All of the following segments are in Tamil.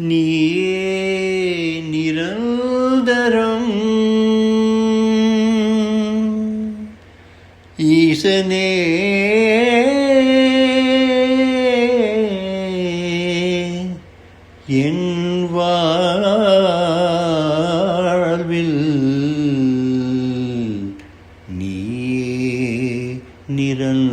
நீயே நிரந்தரம் ஈசனே என் வாழ்வில் நீயே நிரந்தரம்.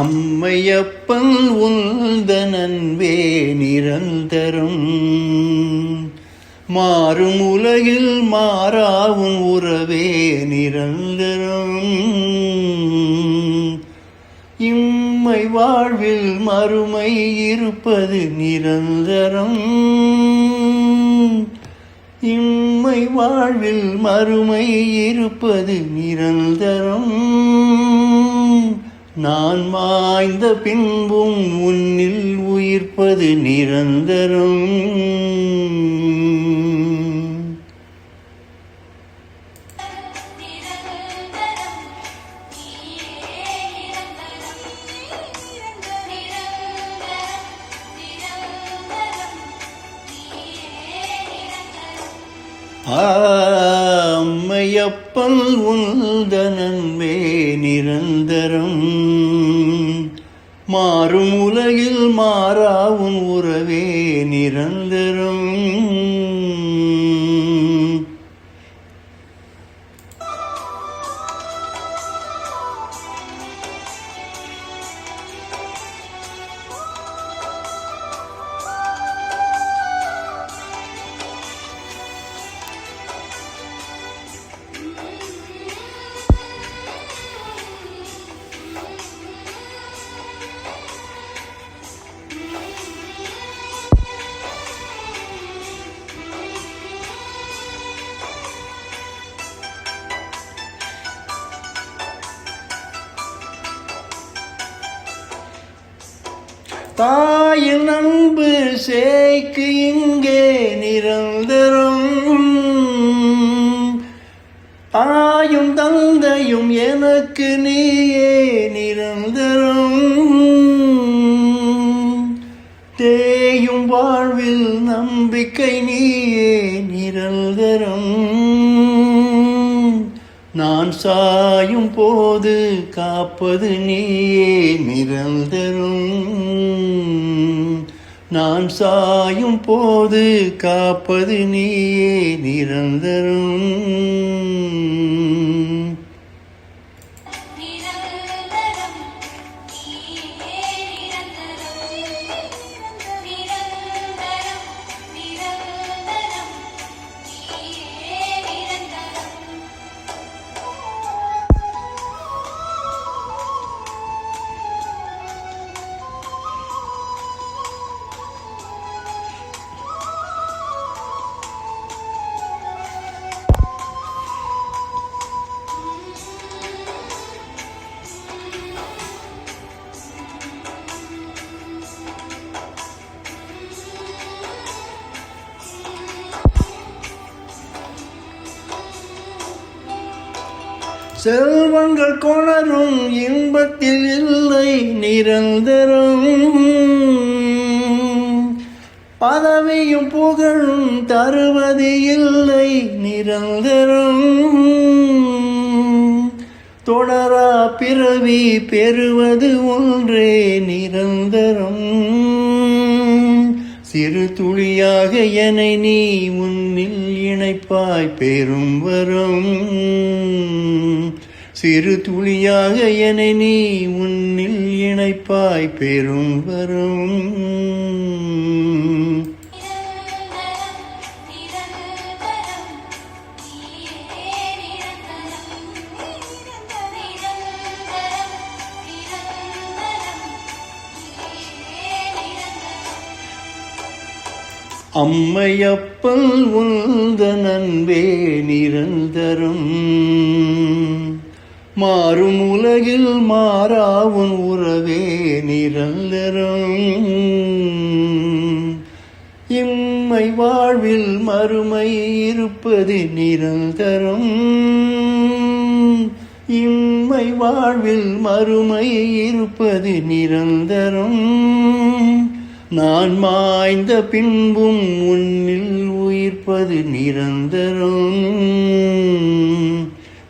அம்மையப்பன் உந்தன் அன்பே நிரந்தரம், மாறும் உலகில் மாறாவும் உறவே நிரந்தரம். இம்மை வாழ்வில் மறுமை இருப்பது நிரந்தரம், இம்மை வாழ்வில் மறுமை இருப்பது நிரந்தரம். நான் மாய்ந்த பின்பும் உன்னில் உயிர்ப்பது நிரந்தரம். அம்மையப்பன் உந்தன் அன்பே நிரந்தரம், மாறும் உலகில் மாறாவும் உறவே நிரந்தரம். தாயின் அன்பு சேய்க்கு இங்கே நிரந்தரம், தாயும் தந்தையும் எனக்கு நீயே நிரந்தரம். தேயும் வாழ்வில் நம்பிக்கை நீயே நிரந்தரம். நான் சாயும் போது காப்பது நீயே நிரந்தரம், நான் சாயும் போது காப்பது நீயே நிரந்தரம். செல்வங்கள் கொணரும் இன்பத்தில் இல்லை நிரந்தரம், பதவியும் புகழும் தருவது இல்லை நிரந்தரம். தொடரா பிறவி பெறுவது ஒன்றே நிரந்தரம். சிறு துளியாக என்னை நீ உன்னில் இணைப்பாய் பெரும் வரும், சிறு துளியாக என்னை நீ உன்னில் இணைப்பாய் பெரும் வரும். அம்மையப்பன் உந்தன் அன்பே நிரந்தரம். மாறும் உலகில் மாறாவும் உறவே நிரந்தரம். இம்மை வாழ்வில் மறுமை இருப்பது நிரந்தரம். இம்மை வாழ்வில் மறுமை இருப்பது நிரந்தரம். நான் மாய்ந்த பின்பும் உன்னில் உயிர்ப்பது நிரந்தரம்.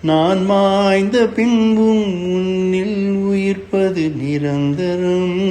நான் மாய்ந்த பின்பும் உன்னில் உயிர்ப்பது நிரந்தரம்.